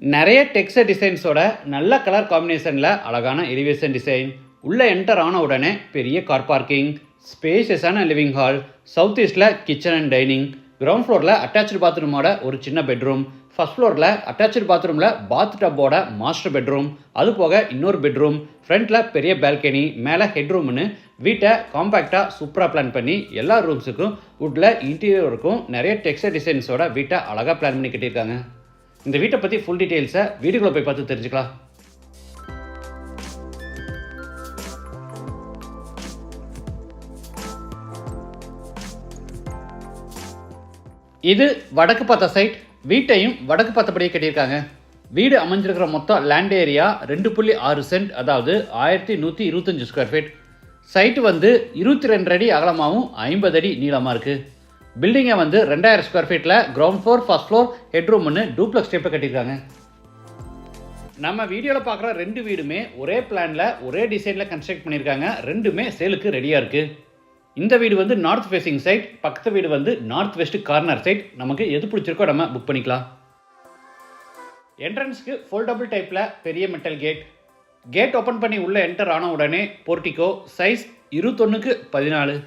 நிறைய டெக்ஸ்டர் டிசைன்ஸோட நல்ல கலர் காம்பினேஷனில் அழகான எலிவேஷன் டிசைன். உள்ளே என்டர் ஆன உடனே பெரிய கார் பார்க்கிங், ஸ்பேஷியஸான லிவிங் ஹால், சவுத் ஈஸ்டில் கிச்சன் அண்ட் டைனிங், கிரவுண்ட் ஃப்ளோரில் அட்டாச்சு பாத்ரூமோட ஒரு சின்ன பெட்ரூம், ஃபர்ஸ்ட் ஃப்ளோரில் அட்டாச்சு பாத்ரூமில் பாத் டப்போட மாஸ்டர் பெட்ரூம், அது போக இன்னொரு பெட்ரூம், ஃப்ரண்ட்டில் பெரிய பால்கனி, மேலே ஹெட்ரூம்னு வீட்டை காம்பேக்டாக சூப்பராக பிளான் பண்ணி எல்லா ரூம்ஸுக்கும் வுட்டில் இன்டீரியருக்கும் நிறைய டெக்ஸ்டர் டிசைன்ஸோட வீட்டை அழகாக பிளான் பண்ணி கட்டியிருக்காங்க. இந்த வீட்டை பற்றி ஃபுல் டீட்டெயில்ஸை வீடியோக்குள்ள போய் பார்த்து தெரிஞ்சுக்கலாம். இது வடக்கு பார்த்த சைட். வீட்டையும் வடக்கு பார்த்தபடியே கட்டியிருக்காங்க. வீடு அமைஞ்சிருக்கிற மொத்தம் லேண்ட் ஏரியா 2.6 சென்ட், அதாவது 1125 ஸ்கொயர் ஃபீட். சைட்டு 22 அடி அகலமாகவும் 50 அடி நீளமாக இருக்குது. பில்டிங்கை 2000 ஸ்கொயர் ஃபீட்டில் கிரவுண்ட் ஃப்ளோர், ஃபர்ஸ்ட் ஃப்ளோர், ஹெட்ரூம்னு டூப்ளக்ஸ் டைப்பில் கட்டியிருக்காங்க. நம்ம வீடியோவில் பார்க்குற 2 வீடுமே ஒரே பிளானில் ஒரே டிசைனில் கன்ஸ்ட்ரக்ட் பண்ணியிருக்காங்க. ரெண்டுமே சேலுக்கு ரெடியாக இருக்குது. இந்த வீடு நார்த் ஃபேசிங் சைட், பக்கத்து வீடு நார்த் வெஸ்ட் கார்னர் சைட். நமக்கு எது பிடிச்சிருக்கோ நம்ம புக் பண்ணிக்கலாம். என்ட்ரன்ஸ்க்கு ஃபோல்டபுள் டைப்பில் பெரிய மெட்டல் கேட். கேட் ஓப்பன் பண்ணி உள்ளே என்டர் ஆன உடனே போர்ட்டிகோ, சைஸ் 21x14.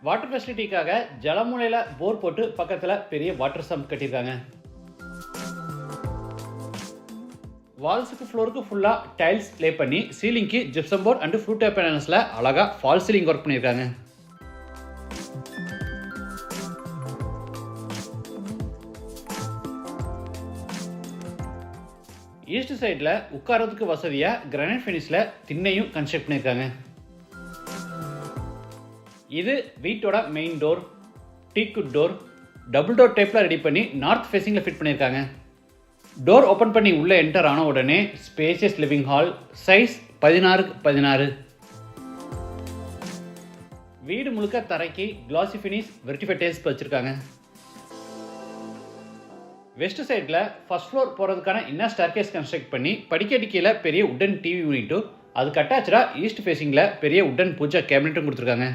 வாட்டர் ஃபெசிலிட்டிக்காக ஜலமூலையில் போர் போட்டு பக்கத்தில் பெரிய வாட்டர் சம்ப் கட்டியிருக்காங்க. வால்ஸுக்கு ஃப்ளோருக்கு ஃபுல்லாக டைல்ஸ் லே பண்ணி சீலிங்க்கு ஜிப்சம் போர்ட் அண்ட் ஃப்ளூட் பேனல்ஸில் அழகாக ஃபால் சீலிங் ஒர்க் பண்ணியிருக்காங்க. ஈஸ்ட் சைடில் உட்காரத்துக்கு வசதியாக கிரானைட் ஃபினிஷில் திண்ணையும் கன்ஸ்ட்ரக்ட் பண்ணியிருக்காங்க. இது வீட்டோட main door. Teakwood door, double door டைப்பில் ரெடி பண்ணி நார்த் ஃபேஸிங்கில் ஃபிட் பண்ணியிருக்காங்க. டோர் ஓப்பன் பண்ணி உள்ளே என்டர் ஆன உடனே spacious living hall, size 16x16. வீடு முழுக்க தரைக்கு கிளாசி ஃபினிஷ் வெர்டிஃபை டைல்ஸ் வச்சுருக்காங்க. வெஸ்ட் சைடில் ஃபர்ஸ்ட் ஃப்ளோர் போகிறதுக்கான இன்னர் ஸ்டேர்கேஸ் கன்ஸ்ட்ரக்ட் பண்ணி படிக்கட்டு கீழே பெரிய உட்டன் டிவி யூனிட்டும், அதுக்கு அட்டாச்சாக ஈஸ்ட் ஃபேஸிங்கில் பெரிய உட்டன் பூஜா கேபினட்டும் கொடுத்துருக்காங்க.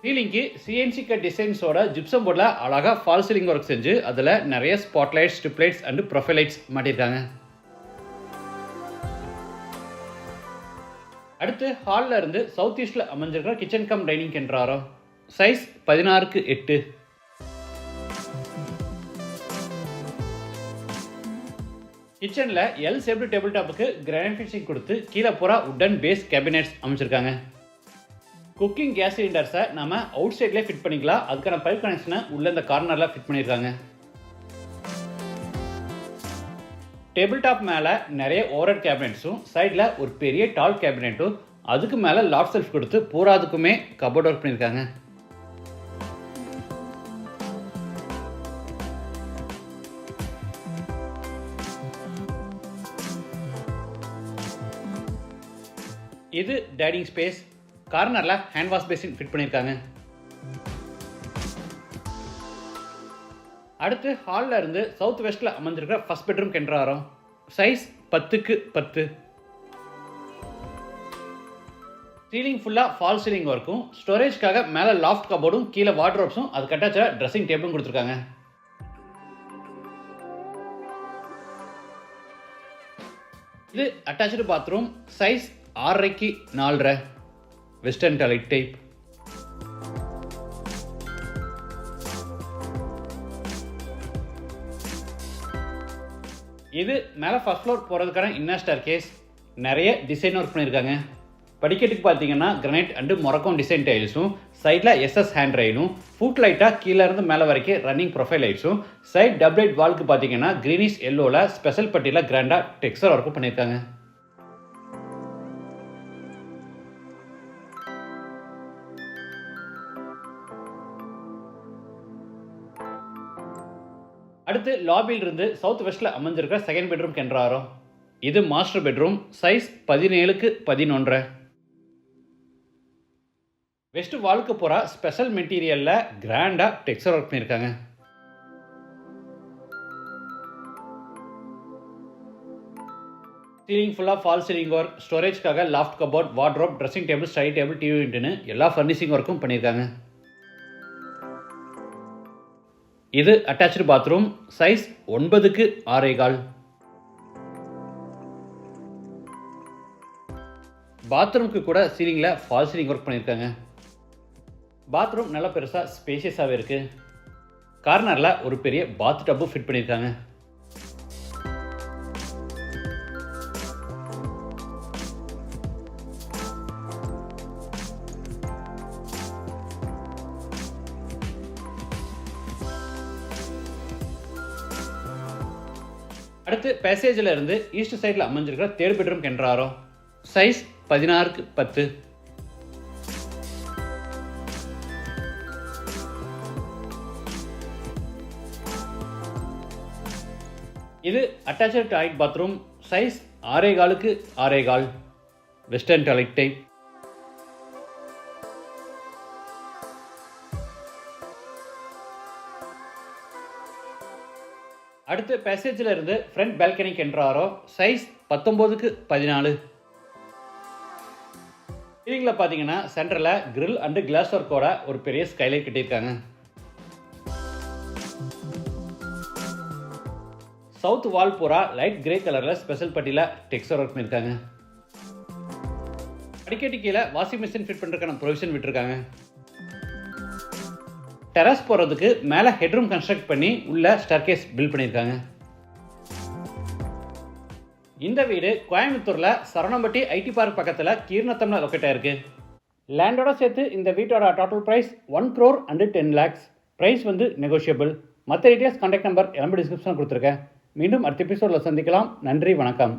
சீலிங்க்கு சிஎன்சி கட் டிசைன்ஸோட ஜிப்சம் போர்டில் அழகாக ஃபால் சீலிங் ஒர்க் செஞ்சு அதில் நிறைய spotlights, strip lights and profile lights மாட்டியிருக்காங்க. அடுத்து ஹாலில் இருந்து சவுத் ஈஸ்டில் அமைஞ்சிருக்கிற கிச்சன் கம் டைனிங் என்றாரோ, சைஸ் 16x8. கிச்சனில் எல் ஷேப்டு டேபிள் டாப்புக்கு கிரானைட் ஃபினிஷிங் கொடுத்து கீழே பூரா உட்டன் பேஸ் கேபினெட்ஸ் அமைச்சிருக்காங்க. குக்கிங் கேஸ் சிலிண்டர்ஸை நம்ம அவுட் சைட்லேயே ஃபிட் பண்ணிக்கலாம். அதுக்கான பைப் கனெக்ஷனை உள்ள இந்த கார்னரில் ஃபிட் பண்ணியிருக்காங்க. டேபிள் டாப் மேலே நிறைய ஓவர்ஹெட் கேபினெட்ஸும், சைடில் ஒரு பெரிய டால் கேபினெட்டும், அதுக்கு மேலே லாஃப்ட் செல்ஃப் கொடுத்து பூராதுக்குமே கபோர்ட் ஒர்க் பண்ணியிருக்காங்க. இது டைனிங் ஸ்பேஸ். கார்னரில் ஹேண்ட் வாஷ் பேசின் ஃபிட் பண்ணியிருக்காங்க. அடுத்து ஹாலில் இருந்து சவுத் வெஸ்ட்டில் அமைஞ்சிருக்கிற ஃபர்ஸ்ட் பெட்ரூம் கென்றாரோம், சைஸ் 10x10. சீலிங் ஃபுல்லாக ஃபால் சீலிங் ஒர்க்கும், ஸ்டோரேஜ்க்காக மேலே லாஃப்ட் கபோர்டும், கீழே வார்ட்ரோப்ஸும், அது கட்டாச்சாக ட்ரெஸ்ஸிங் டேபிளும் கொடுத்துருக்காங்க. இது attach bathroom, size 6x4, western toilet type. இது மேலே ஃபர்ஸ்ட் ஃப்ளோர் போகிறதுக்கான இன்னர் ஸ்டேர்கேஸ். நிறைய டிசைன் ஒர்க் பண்ணியிருக்காங்க. படிக்கட்டுக்கு பார்த்தீங்கன்னா கிரானைட் அண்டு மொரக்கோன் டிசைன் டைல்ஸும், சைடில் எஸ்எஸ் ஹேண்ட் ரெயிலும், ஃபுட் லைட்டாக கீழே இருந்து மேலே வரைக்கும் ரன்னிங் ப்ரொஃபைல் லைட்ஸும், சைட் டபுள் லைட் வால்க்கு பார்த்தீங்கன்னா க்ரீனிஷ் எல்லோவில் ஸ்பெஷல் பட்டியில் கிராண்டாக டெக்ஸ்சர் ஒர்க்கும் பண்ணியிருக்காங்க. அடுத்து லாபியில் இருந்து சவுத் வெஸ்ட்டில் அமைஞ்சிருக்கிற செகண்ட் பெட்ரூம் கென்றாரோ. இது master bedroom, size 17x11. West வாலுக்கு போகிற ஸ்பெஷல் மெட்டீரியலில் கிராண்டாக டெக்ஸ்சர் ஒர்க் பண்ணியிருக்காங்க. சீலிங் ஃபுல்லாக ஃபால் சீலிங் ஒர்க், ஸ்டோரேஜ்க்காக loft cupboard, wardrobe, dressing table, study table, TV யூனிட்னு எல்லா ஃபர்னிஷிங் ஒர்க்கும் பண்ணியிருக்காங்க. இது அட்டாச்சு பாத்ரூம், சைஸ் 9க்கு 6.25. பாத்ரூமுக்கு கூட சீலிங்கில் ஃபால் சீலிங் ஒர்க் பண்ணியிருக்காங்க. பாத்ரூம் நல்லா பெருசாக ஸ்பேஷியஸாகவே இருக்குது. கார்னரில் ஒரு பெரிய பாத் டப்பு ஃபிட் பண்ணியிருக்காங்க. அடுத்து பேசேஜில் இருந்து ஈஸ்ட் சைடில் அமைஞ்சிருக்கிற 3rd பெட்ரூம் கென்றாரோ, சைஸ் 16க்கு 10. இது அட்டாச்சு டாய்லெட் பாத்ரூம், சைஸ் 6.25க்கு 6.25, வெஸ்டர்ன் டாய்லெட் டைப். அடுத்து பேசேஜில் இருந்து ஃப்ரண்ட் பால்கனிக்கு என்ட்ராரோ, சைஸ் 19க்கு 14. சீலிங்கில் பார்த்தீங்கன்னா சென்டரில் கிரில் அண்டு கிளாஸ் ஒர்க்கோட ஒரு பெரிய ஸ்கைலைட் கட்டியிருக்காங்க. சவுத் வால் பூரா லைட் கிரே கலரில் ஸ்பெஷல் பட்டியில் டெக்ஸ்சர் ஒர்க் பண்ணியிருக்காங்க. அடிக்கடி கீழே வாஷிங் மிஷின் ஃபிட் பண்ணுறதுக்கான ப்ரொவிஷன் விட்டுருக்காங்க. டெரஸ் போகிறதுக்கு மேலே ஹெட்ரூம் கன்ஸ்ட்ரக்ட் பண்ணி உள்ள ஸ்டேர்கேஸ் பில்ட் பண்ணியிருக்காங்க. இந்த வீடு கோயம்புத்தூரில் சரவணம்பட்டி ஐடி பார்க் பக்கத்தில் கீர்ணத்தம்ல லொக்கேட் ஆயிருக்கு. லேண்டோட சேர்த்து இந்த வீட்டோட total price 1 crore and 10 lakhs. Price வந்து நெகோஷியபிள். மற்ற டீட்டெயில்ஸ் கான்டாக்ட் நம்பர் எல்லாமே டிஸ்கிரிப்ஷன் கொடுத்துருக்கேன். மீண்டும் அடுத்த எபிசோடில் சந்திக்கலாம். நன்றி, வணக்கம்.